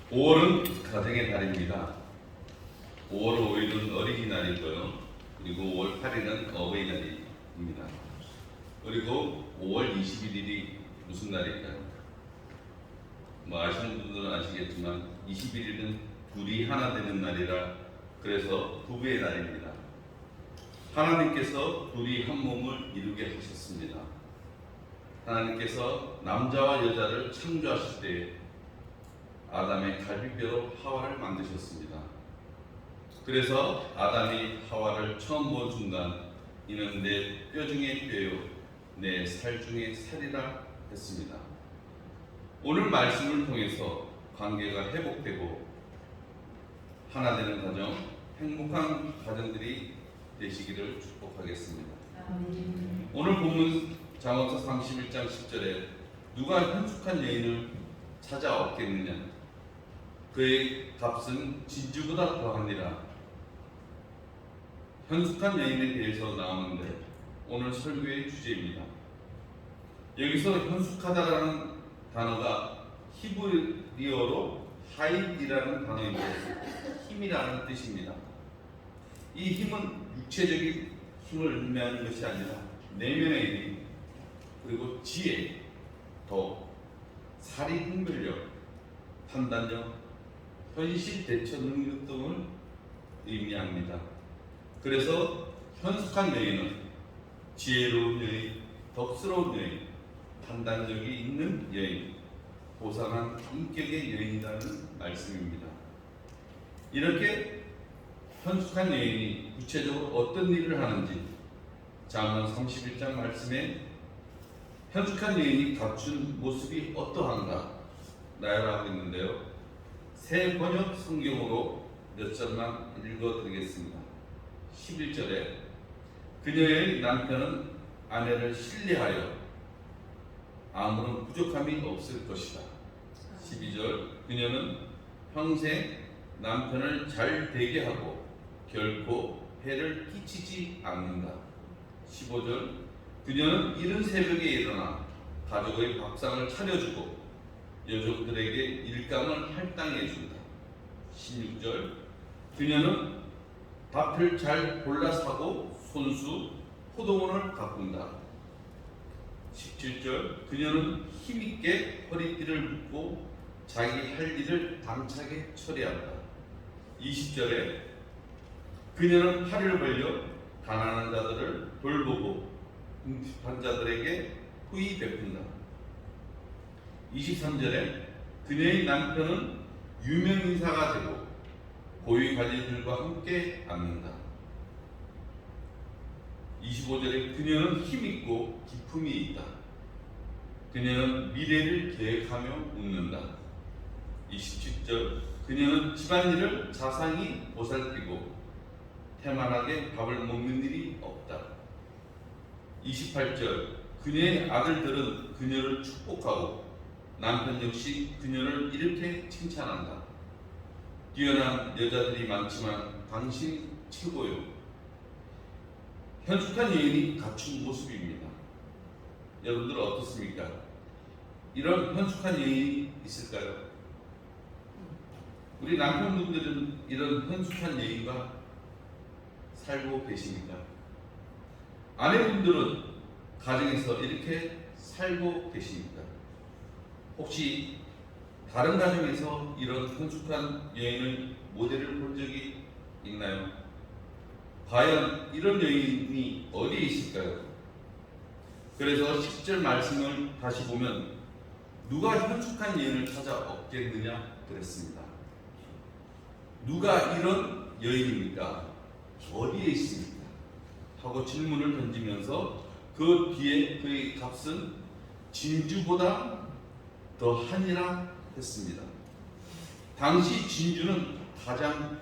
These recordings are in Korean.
5월은 가정의 달입니다. 5월 5일은 어린이날이고요. 그리고 5월 8일은 어버이날입니다. 그리고 5월 21일이 무슨 날일까요? 뭐 아시는 분들은 아시겠지만 21일은 둘이 하나 되는 날이라 그래서 부부의 날입니다. 하나님께서 둘이 한 몸을 이루게 하셨습니다. 하나님께서 남자와 여자를 창조하실 때 아담의 갈비뼈로 하와를 만드셨습니다. 그래서 아담이 하와를 처음 본 순간 이는 내 뼈 중에 뼈요 내 살 중에 살이라 했습니다. 오늘 말씀을 통해서 관계가 회복되고 하나 되는 가정, 행복한 가정들이 되시기를 축복하겠습니다. 오늘 본문 잠언서 31장 10절에 누가 현숙한 여인을 찾아 얻겠느냐 그의 값은 진주보다 더하니라. 현숙한 여인에 대해서 나오는데 오늘 설교의 주제입니다. 여기서 현숙하다라는 단어가 히브리어로 하이이라는 단어인데 힘이라는 뜻입니다. 이 힘은 육체적인 힘을 의미하는 것이 아니라 내면의 힘, 그리고 지혜, 더 사리 분별력, 판단력, 현실 대처 능력 등을 의미합니다. 그래서 현숙한 여인은 지혜로운 여인, 덕스러운 여인, 판단력이 있는 여인, 고상한 인격의 여인이라는 말씀입니다. 이렇게 현숙한 여인이 구체적으로 어떤 일을 하는지 잠언 31장 말씀에 현숙한 여인이 갖춘 모습이 어떠한가 나열하고 있는데요. 새 번역 성경으로 몇 절만 읽어드리겠습니다. 11절에 그녀의 남편은 아내를 신뢰하여 아무런 부족함이 없을 것이다. 12절 그녀는 평생 남편을 잘 되게 하고 결코 해를 끼치지 않는다. 15절 그녀는 이른 새벽에 일어나 가족의 밥상을 차려주고 여종들에게 일감을 할당해 준다. 16절 그녀는 밭을 잘 골라 사고 손수 포도원을 가꾼다. 17절 그녀는 힘있게 허리띠를 묶고 자기 할 일을 당차게 처리한다. 20절에 그녀는 팔을 벌려 가난한 자들을 돌보고 궁핍한 자들에게 후히 베푼다. 23절에 그녀의 남편은 유명인사가 되고 고위 관리들과 함께 앉는다. 25절에 그녀는 힘있고 기품이 있다. 그녀는 미래를 계획하며 웃는다. 27절 그녀는 집안일을 자상히 보살피고 태만하게 밥을 먹는 일이 없다. 28절 그녀의 아들들은 그녀를 축복하고 남편 역시 그녀를 이렇게 칭찬한다. 뛰어난 여자들이 많지만 당신 최고요. 현숙한 여인이 갖춘 모습입니다. 여러분들 어떻습니까? 이런 현숙한 여인이 있을까요? 우리 남편분들은 이런 현숙한 여인과 살고 계십니까? 아내분들은 가정에서 이렇게 살고 계십니까? 혹시 다른 가정에서 이런 현숙한 여인의 모델을 본 적이 있나요? 과연 이런 여인이 어디에 있을까요? 그래서 10절 말씀을 다시 보면 누가 현숙한 여인을 찾아 얻겠느냐 그랬습니다. 누가 이런 여인입니까? 어디에 있습니까? 하고 질문을 던지면서 그 뒤에 그의 값은 진주보다 더 하니라 했습니다. 당시 진주는 가장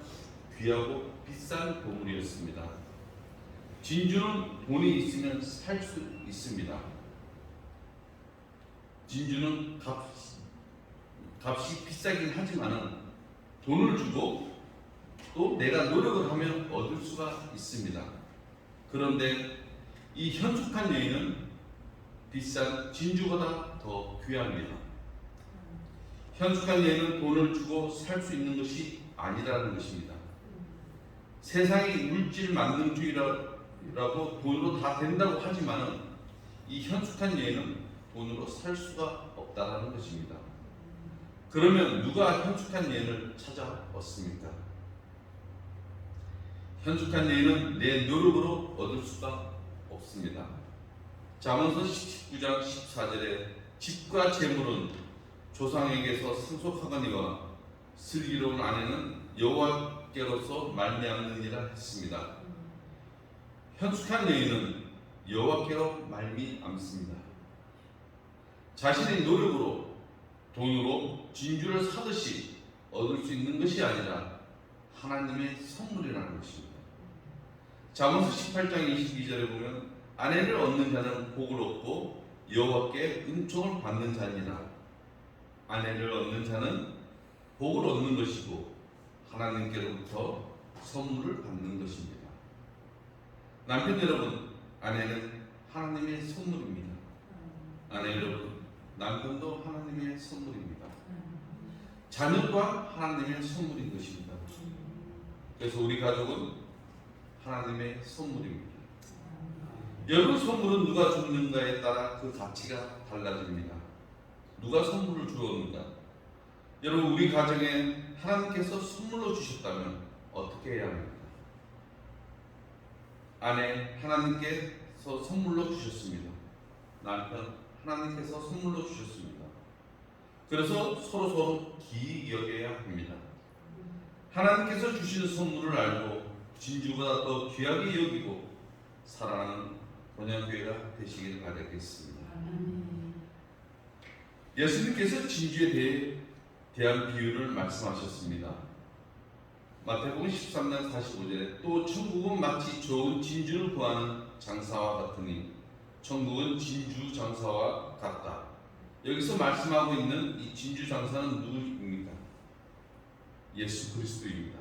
귀하고 비싼 보물이었습니다. 진주는 돈이 있으면 살 수 있습니다. 진주는 값이 비싸긴 하지만 돈을 주고 또 내가 노력을 하면 얻을 수가 있습니다. 그런데 이 현숙한 여인은 비싼 진주보다 더 귀합니다. 현숙한 예는 돈을 주고 살 수 있는 것이 아니라는 것입니다. 세상이 물질 만능주의라고 돈으로 다 된다고 하지만은 이 현숙한 예는 돈으로 살 수가 없다라는 것입니다. 그러면 누가 현숙한 예를 찾아왔습니까? 현숙한 예는 내 노력으로 얻을 수가 없습니다. 잠언서 19장 14절에 집과 재물은 조상에게서 상속하거니와 슬기로운 아내는 여호와께로서 말미암느니라 했습니다. 현숙한 여인은 여호와께로 말미암습니다. 자신의 노력으로 돈으로 진주를 사듯이 얻을 수 있는 것이 아니라 하나님의 선물이라는 것입니다. 잠언서 18장 22절에 보면 아내를 얻는 자는 복을 얻고 여호와께 은총을 받는 자니라. 아내를 얻는 자는 복을 얻는 것이고 하나님께로부터 선물을 받는 것입니다. 남편 여러분, 아내는 하나님의 선물입니다. 아내 여러분, 남편도 하나님의 선물입니다. 자녀 또한 하나님의 선물인 것입니다. 그래서 우리 가족은 하나님의 선물입니다. 여러분, 선물은 누가 줬는가에 따라 그 가치가 달라집니다. 누가 선물을 주었는가? 여러분, 우리 가정에 하나님께서 선물로 주셨다면 어떻게 해야 합니까? 아내, 하나님께서 선물로 주셨습니다. 남편, 하나님께서 선물로 주셨습니다. 그래서 서로 기이 여겨야 합니다. 하나님께서 주신 선물을 알고 진주보다 더 귀하게 여기고 사랑하는 본향교회가 되시기를 바라겠습니다. 예수님께서 진주에 대한 비유를 말씀하셨습니다. 마태복음 13장 45절에 또 천국은 마치 좋은 진주를 구하는 장사와 같으니 천국은 진주 장사와 같다. 여기서 말씀하고 있는 이 진주 장사는 누구입니까? 예수 그리스도입니다.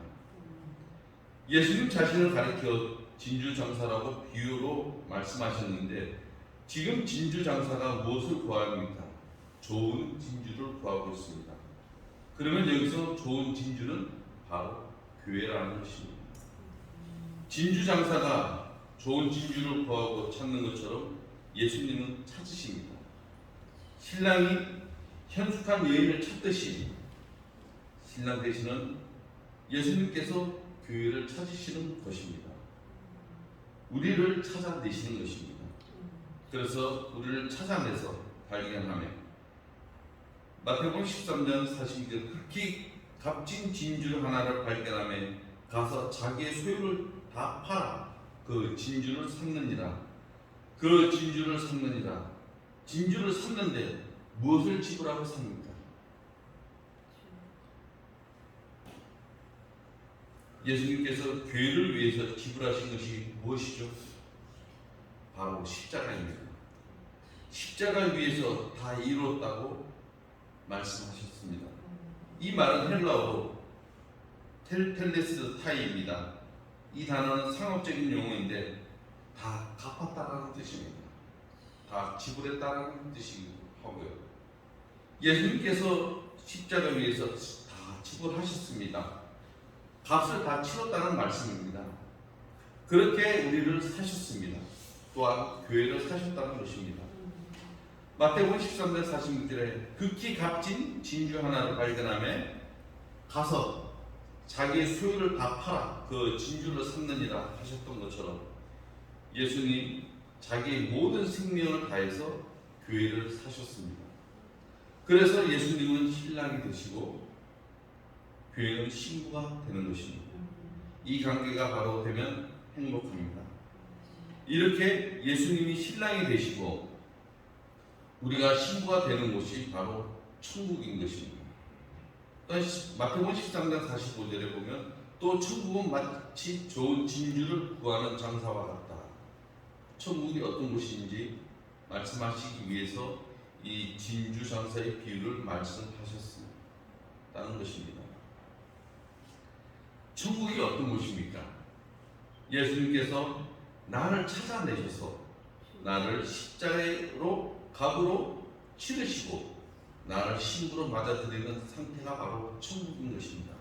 예수님 자신을 가리켜 진주 장사라고 비유로 말씀하셨는데 지금 진주 장사가 무엇을 구합니까? 좋은 진주를 구하고 있습니다. 그러면 여기서 좋은 진주는 바로 교회라는 것입니다. 진주 장사가 좋은 진주를 구하고 찾는 것처럼 예수님은 찾으십니다. 신랑이 현숙한 여인을 찾듯이 신랑 되시는 예수님께서 교회를 찾으시는 것입니다. 우리를 찾아내시는 것입니다. 그래서 우리를 찾아내서 발견하며 마태복음 13장 42절 극히 값진 진주 하나를 발견하며 가서 자기의 소유를 다 팔아 그 진주를 샀느니라. 그 진주를 샀느니라. 진주를 샀는데 무엇을 지불하고 삽니까? 예수님께서 교회를 위해서 지불하신 것이 무엇이죠? 바로 십자가입니다. 십자가 위에서 다 이루었다고 말씀하셨습니다. 이 말은 헬라어로 텔레스 타이입니다. 이 단어는 상업적인 용어인데 다 갚았다라는 뜻입니다. 다 지불했다라는 뜻이기도 하고요. 예수님께서 십자가 위에서 다 지불하셨습니다. 값을 다 치렀다는 말씀입니다. 그렇게 우리를 사셨습니다. 또한 교회를 사셨다는 것입니다. 마태복음 13장 46절에 극히 값진 진주 하나를 발견하며 가서 자기의 소유를 다 팔아 그 진주를 샀느니라 하셨던 것처럼 예수님 자기의 모든 생명을 다해서 교회를 사셨습니다. 그래서 예수님은 신랑이 되시고 교회는 신부가 되는 것입니다. 이 관계가 바로 되면 행복합니다. 이렇게 예수님이 신랑이 되시고 우리가 신부가 되는 곳이 바로 천국인 것입니다. 마태복음 13장 45절에 보면 또 천국은 마치 좋은 진주를 구하는 장사와 같다. 천국이 어떤 곳인지 말씀하시기 위해서 이 진주 장사의 비유를 말씀하셨다는 것입니다. 천국이 어떤 곳입니까? 예수님께서 나를 찾아내셔서 나를 십자가로 값으로 치르시고 나를 신부로 맞아들이는 상태가 바로 천국인 것입니다.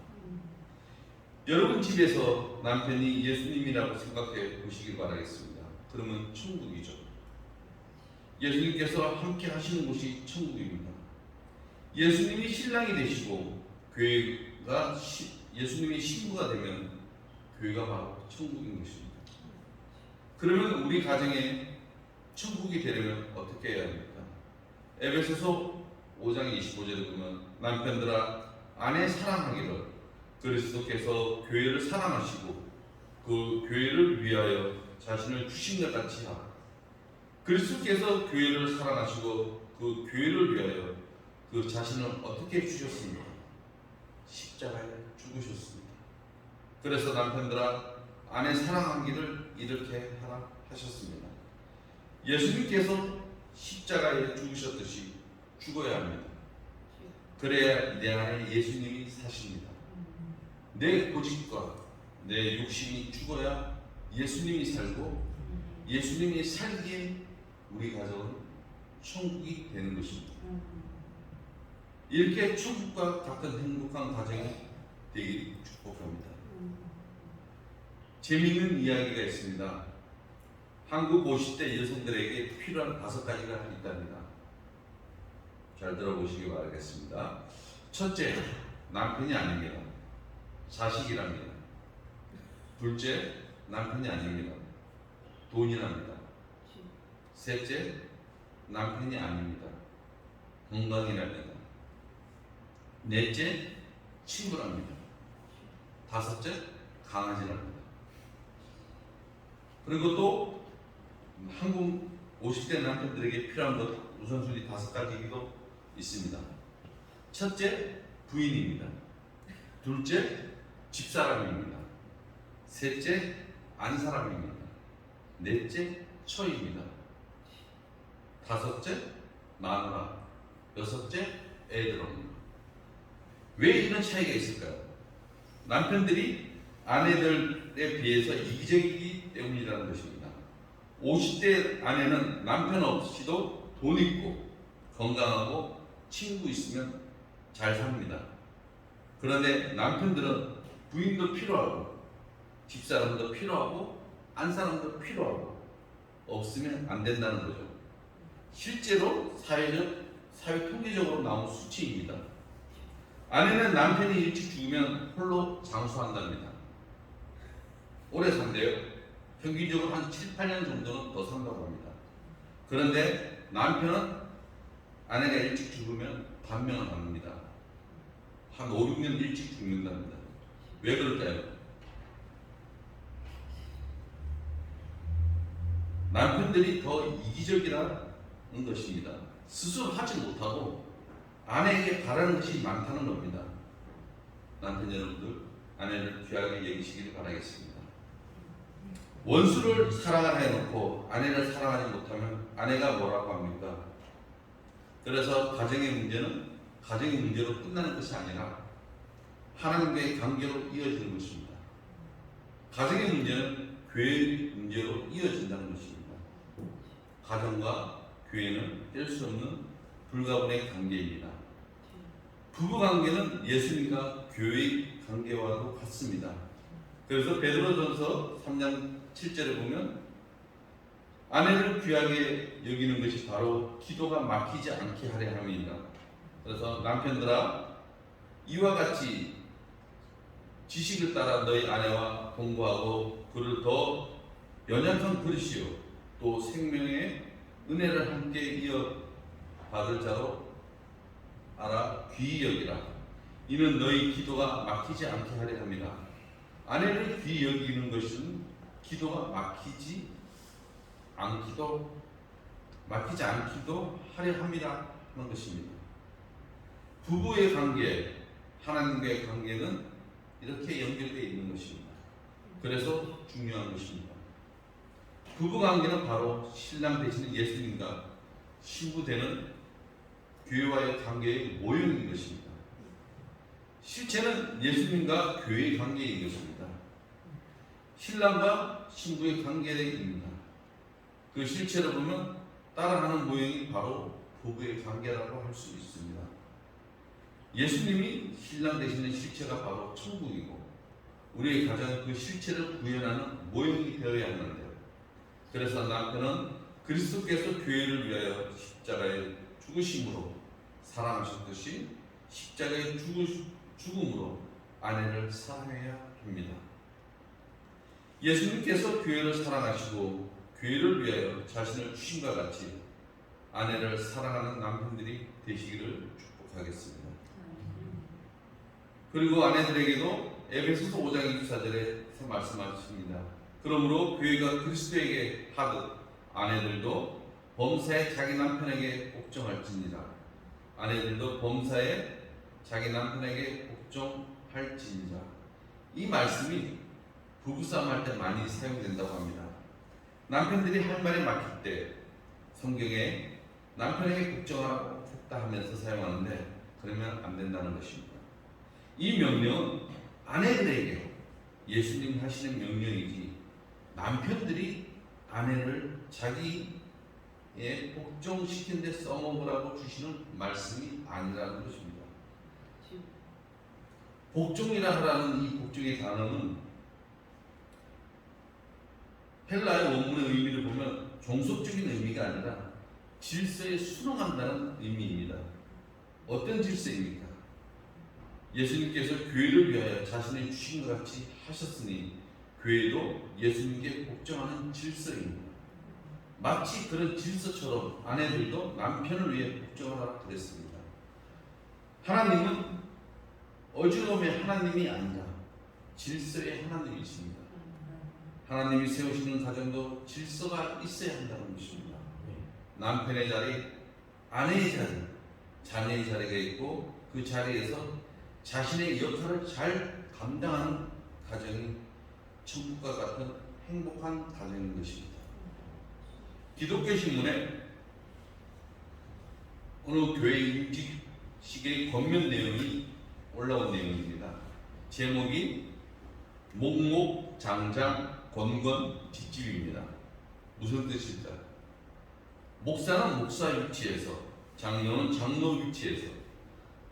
여러분 집에서 남편이 예수님이라고 생각해 보시길 바라겠습니다. 그러면 천국이죠. 예수님께서 함께 하시는 곳이 천국입니다. 예수님이 신랑이 되시고 교회가 예수님이 신부가 되면 교회가 바로 천국인 것입니다. 그러면 우리 가정에 천국이 되려면 어떻게 해야 합니까? 에베소서 5장 25절에 보면 남편들아 아내 사랑하기를 그리스도께서 교회를 사랑하시고 그 교회를 위하여 자신을 주신 것 같이 하라. 그리스도께서 교회를 사랑하시고 그 교회를 위하여 그 자신을 어떻게 주셨습니까? 십자가에 죽으셨습니다. 그래서 남편들아 아내 사랑하기를 이렇게 하라 하셨습니다. 예수님께서 십자가에 죽으셨듯이 죽어야 합니다. 그래야 내 안에 예수님이 사십니다. 내 고집과 내 욕심이 죽어야 예수님이 살고 예수님이 살기에 우리 가정은 천국이 되는 것입니다. 이렇게 천국과 같은 행복한 가정이 되기를 축복합니다. 재미있는 이야기가 있습니다. 한국 50대 여성들에게 필요한 5가지가 있답니다. 잘 들어보시기 바라겠습니다. 첫째, 남편이 아닙니다. 자식이랍니다. 둘째, 남편이 아닙니다. 돈이랍니다. 셋째, 남편이 아닙니다. 건강이랍니다. 넷째, 친구랍니다. 다섯째, 강아지랍니다. 그리고 또 한국 50대 남편들에게 필요한 것 우선순위 5가지도 있습니다. 첫째, 부인입니다. 둘째, 집사람입니다. 셋째, 안사람입니다. 넷째, 처입니다. 다섯째, 마누라. 여섯째, 애들입니다. 왜 이런 차이가 있을까요? 남편들이 아내들에 비해서 이기적이기 때문이라는 것입니다. 50대 아내는 남편 없이도 돈 있고 건강하고 친구 있으면 잘 삽니다. 그런데 남편들은 부인도 필요하고 집사람도 필요하고 안사람도 필요하고 없으면 안 된다는 거죠. 실제로 사회 통계적으로 나온 수치입니다. 아내는 남편이 일찍 죽으면 홀로 장수한답니다. 오래 산대요. 평균적으로 한 7, 8년 정도는 더 산다고 합니다. 그런데 남편은 아내가 일찍 죽으면 반명을 받습니다. 한 5, 6년 일찍 죽는답니다. 왜 그럴까요? 남편들이 더 이기적이라는 것입니다. 스스로 하지 못하고 아내에게 바라는 것이 많다는 겁니다. 남편 여러분들, 아내를 귀하게 여기시길 바라겠습니다. 원수를 사랑하라 해놓고 아내를 사랑하지 못하면 아내가 뭐라고 합니까? 그래서 가정의 문제는 가정의 문제로 끝나는 것이 아니라 하나님과의 관계로 이어지는 것입니다. 가정의 문제는 교회의 문제로 이어진다는 것입니다. 가정과 교회는 뗄 수 없는 불가분의 관계입니다. 부부 관계는 예수님과 교회의 관계와도 같습니다. 그래서 베드로전서 3장 7절에 보면 아내를 귀하게 여기는 것이 바로 기도가 막히지 않게 하려 함이니라. 그래서 남편들아 이와 같이 지식을 따라 너희 아내와 공부하고 그를 더 연약한 그릇이요 또 생명의 은혜를 함께 이어 받을 자로 알아 귀히 여기라. 이는 너희 기도가 막히지 않게 하려 합니다. 아내를 귀히 여기는 것은 기도가 막히지 않기도 하려 합니다 하는 것입니다. 부부의 관계, 하나님과의 관계는 이렇게 연결되어 있는 것입니다. 그래서 중요한 것입니다. 부부 관계는 바로 신랑 되시는 예수님과 신부 되는 교회와의 관계의 모형인 것입니다. 실체는 예수님과 교회의 관계인 것입니다. 신랑과 신부의 관계입니다. 그 실체로 보면 따라하는 모형이 바로 부부의 관계라고 할 수 있습니다. 예수님이 신랑 되시는 실체가 바로 천국이고 우리의 가정은 그 실체를 구현하는 모형이 되어야 하는데요. 그래서 남편은 그리스도께서 교회를 위하여 십자가에 죽으심으로 사랑하셨듯이 십자가에 죽음으로 아내를 사랑해야 합니다. 예수님께서 교회를 사랑하시고 교회를 위하여 자신을 주심과 같이 아내를 사랑하는 남편들이 되시기를 축복하겠습니다. 그리고 아내들에게도 에베소서 5장 24절에 말씀하십니다. 그러므로 교회가 그리스도에게 하듯 아내들도 범사에 자기 남편에게 복종할지니라. 아내들도 범사에 자기 남편에게 복종할지니라. 이 말씀이 부부싸움 할 때 많이 사용된다고 합니다. 남편들이 할 말에 막힐 때 성경에 남편에게 복종하라 하면서 사용하는데 그러면 안 된다는 것입니다. 이 명령은 아내들에게 예수님 하시는 명령이지 남편들이 아내를 자기의 복종시킨 데 써먹으라고 주시는 말씀이 아니라는 것입니다. 복종이라 하라는 이 복종의 단어는 헬라의 원문의 의미를 보면 종속적인 의미가 아니라 질서에 순응한다는 의미입니다. 어떤 질서입니까? 예수님께서 교회를 위하여 자신의 주신것 같이 하셨으니 교회도 예수님께 복종하는 질서입니다. 마치 그런 질서처럼 아내들도 남편을 위해 복종하라 그랬습니다. 하나님은 어지러움의 하나님이 아니라 질서의 하나님이십니다. 하나님이 세우시는 가정도 질서가 있어야 한다는 것입니다. 남편의 자리, 아내의 자리, 자녀의 자리가 있고 그 자리에서 자신의 역할을 잘 감당하는 가정이 천국과 같은 행복한 가정인 것입니다. 기독교 신문에 어느 교회 임직식의 권면 내용이 올라온 내용입니다. 제목이 목목 장장 권권 뒷집입니다. 무슨 뜻일까? 목사는 목사 위치에서, 장로는 장로 위치에서,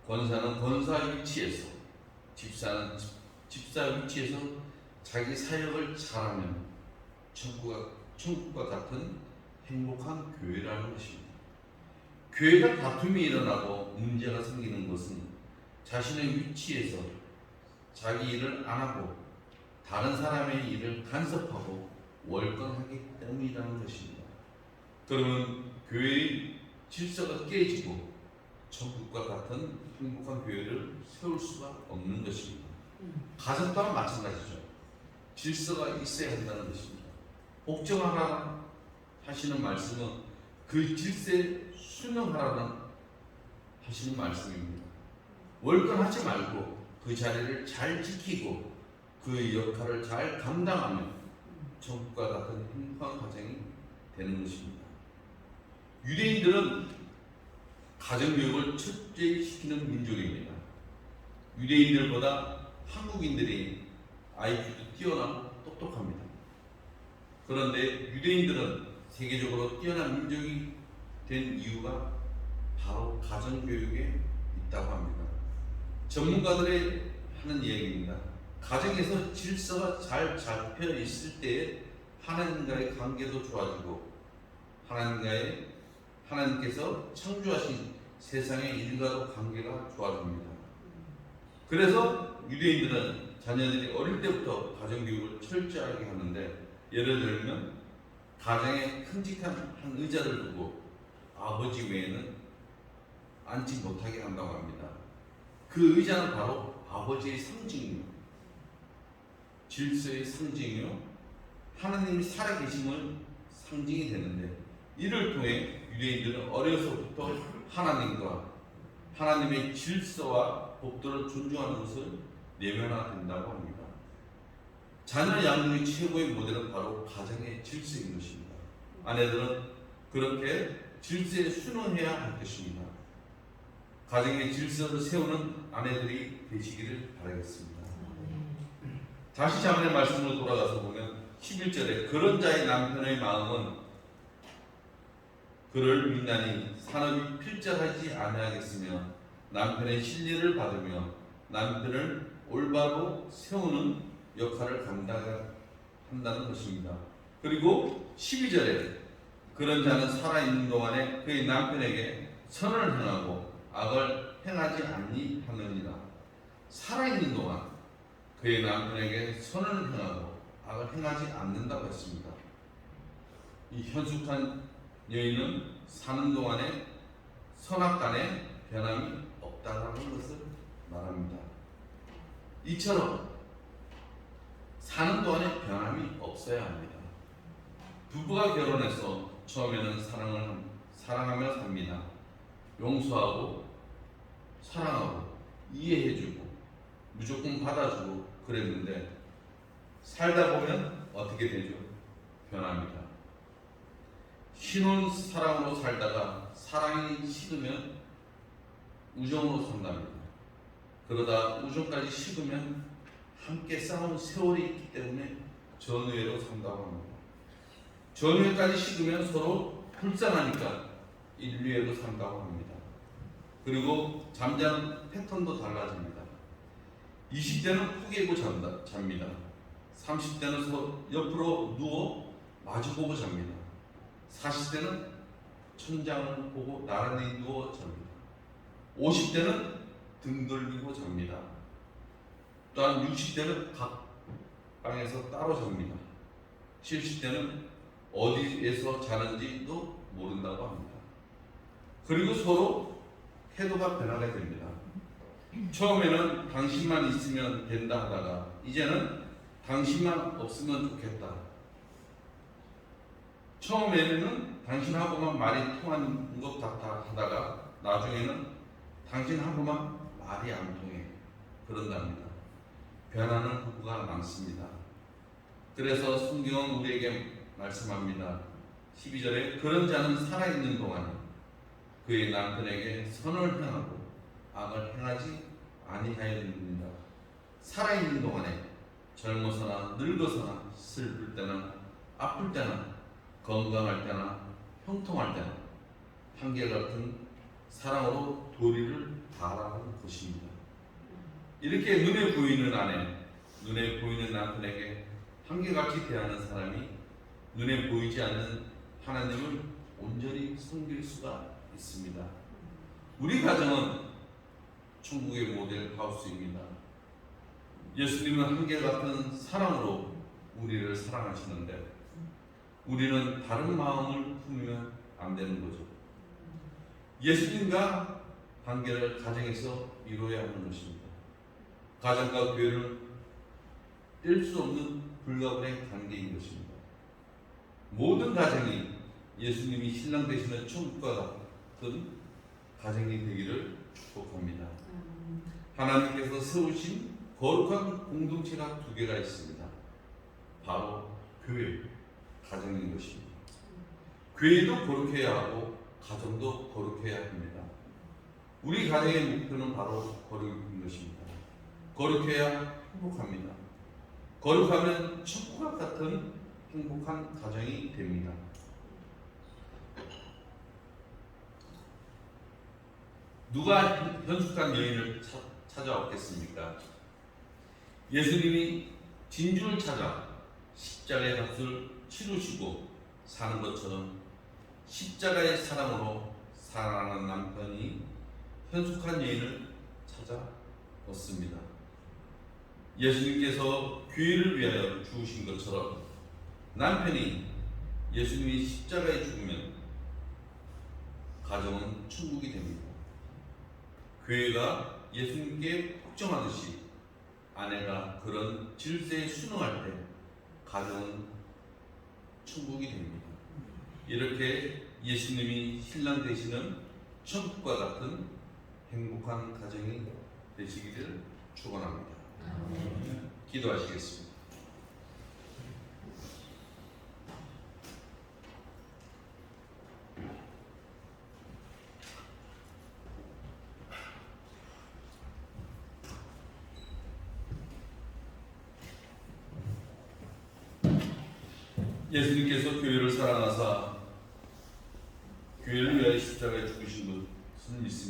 권사는 권사 위치에서, 집사는 집사 위치에서 자기 사역을 잘하면 천국과 같은 행복한 교회라는 것입니다. 교회가 다툼이 일어나고 문제가 생기는 것은 자신의 위치에서 자기 일을 안 하고 다른 사람의 일을 간섭하고 월권하기 때문이라는 것입니다. 그러면 교회의 질서가 깨지고 천국과 같은 행복한 교회를 세울 수가 없는 것입니다. 가정 또한 마찬가지죠. 질서가 있어야 한다는 것입니다. 복종하라 하시는 말씀은 그 질서에 순응하라는 하시는 말씀입니다. 월권하지 말고 그 자리를 잘 지키고 그 역할을 잘 감당하면 천국과 같은 행복한 가정이 되는 것입니다. 유대인들은 가정교육을 철저시키는 민족입니다. 유대인들보다 한국인들이 IQ도 뛰어나고 똑똑합니다. 그런데 유대인들은 세계적으로 뛰어난 민족이 된 이유가 바로 가정교육에 있다고 합니다. 전문가들의 하는 이야기입니다. 가정에서 질서가 잘 잡혀 있을 때에 하나님과의 관계도 좋아지고 하나님께서 창조하신 세상의 일과도 관계가 좋아집니다. 그래서 유대인들은 자녀들이 어릴 때부터 가정교육을 철저하게 하는데 예를 들면 가정에 큼직한 한 의자를 두고 아버지 외에는 앉지 못하게 한다고 합니다. 그 의자는 바로 아버지의 상징이요, 질서의 상징이요, 하나님이 살아계심을 상징이 되는데 이를 통해 유대인들은 어려서부터 하나님과 하나님의 질서와 법도를 존중하는 것을 내면화된다고 합니다. 자녀 양육의 최고의 모델은 바로 가정의 질서인 것입니다. 아내들은 그렇게 질서에 순응해야 할 것입니다. 가정의 질서를 세우는 아내들이 되시기를 바라겠습니다. 다시 자문의 말씀으로 돌아가서 보면 11절에 그런 자의 남편의 마음은 그를 민나니 산업이 필적하지 아니하겠으며 남편의 신뢰를 받으며 남편을 올바로 세우는 역할을 감당한다는 것입니다. 그리고 12절에 그런 자는 살아있는 동안에 그의 남편에게 선을 행하고 악을 행하지 아니하느니라. 살아있는 동안 그의 남편에게 선을 행하고 악을 행하지 않는다고 했습니다. 이 현숙한 여인은 사는 동안에 선악간에 변함이 없다라는 것을 말합니다. 이처럼 사는 동안에 변함이 없어야 합니다. 부부가 결혼해서 처음에는 사랑하며 삽니다. 용서하고 사랑하고 이해해주고 무조건 받아주고 그랬는데 살다 보면 어떻게 되죠? 변합니다. 신혼 사랑으로 살다가 사랑이 식으면 우정으로 산답니다. 그러다 우정까지 식으면 함께 싸운 세월이 있기 때문에 전우애로 산다고 합니다. 전우애까지 식으면 서로 불쌍하니까 인류애로 산다고 합니다. 그리고 잠자는 패턴도 달라집니다. 20대는 푹 깨고 잡니다. 30대는 옆으로 누워 마주보고 잡니다. 40대는 천장을 보고 나란히 누워 잡니다. 50대는 등 돌리고 잡니다. 또한 60대는 각 방에서 따로 잡니다. 70대는 어디에서 자는지도 모른다고 합니다. 그리고 서로 태도가 변하게 됩니다. 처음에는 당신만 있으면 된다 하다가 이제는 당신만 없으면 좋겠다. 처음에는 당신하고만 말이 통하는 것 같아 하다가 나중에는 당신하고만 말이 안 통해 그런답니다. 변하는 부부가 많습니다. 그래서 성경은 우리에게 말씀합니다. 12절에 그런 자는 살아있는 동안 그의 남편에게 선을 행하고 악을 행하지 아니하였느니라. 살아있는 동안에 젊어서나 늙어서나 슬플 때나 아플 때나 건강할 때나 형통할 때나 한결같은 사랑으로 도리를 다하라는 것입니다. 이렇게 눈에 보이는 아내, 눈에 보이는 남편에게 한결같이 대하는 사람이 눈에 보이지 않는 하나님을 온전히 섬길 수가 있습니다. 우리 가정은 천국의 모델 하우스입니다. 예수님은 한결같은 사랑으로 우리를 사랑하시는데 우리는 다른 마음을 품으면 안 되는 거죠. 예수님과 관계를 가정에서 이루어야 하는 것입니다. 가정과 교회는 뗄 수 없는 불가분의 관계인 것입니다. 모든 가정이 예수님이 신랑 되시는 천국과 같은 가정이 되기를 축복합니다. 하나님께서 세우신 거룩한 공동체가 두 개가 있습니다. 바로 교회, 가정인 것입니다. 교회도 거룩해야 하고 가정도 거룩해야 합니다. 우리 가정의 목표는 바로 거룩인 것입니다. 거룩해야 행복합니다. 거룩하면 천국과 같은 행복한 가정이 됩니다. 누가 현숙한 여인을 찾아왔겠습니까? 예수님이 진주를 찾아 십자가의 값을 치르시고 사는 것처럼 십자가의 사랑으로 살아가는 남편이 현숙한 여인을 찾아왔습니다. 예수님께서 교회를 위하여 죽으신 것처럼 남편이 예수님이 십자가에 죽으면 가정은 천국이 됩니다. 교회가 예수님께 복종하듯이 아내가 그런 질서에 순응할 때 가정은 천국이 됩니다. 이렇게 예수님이 신랑 되시는 천국과 같은 행복한 가정이 되시기를 축원합니다. 기도하시겠습니다. 예수님께서 교회를 사랑하사 교회를 위하여 십자가에 죽으신 것을 믿습니다.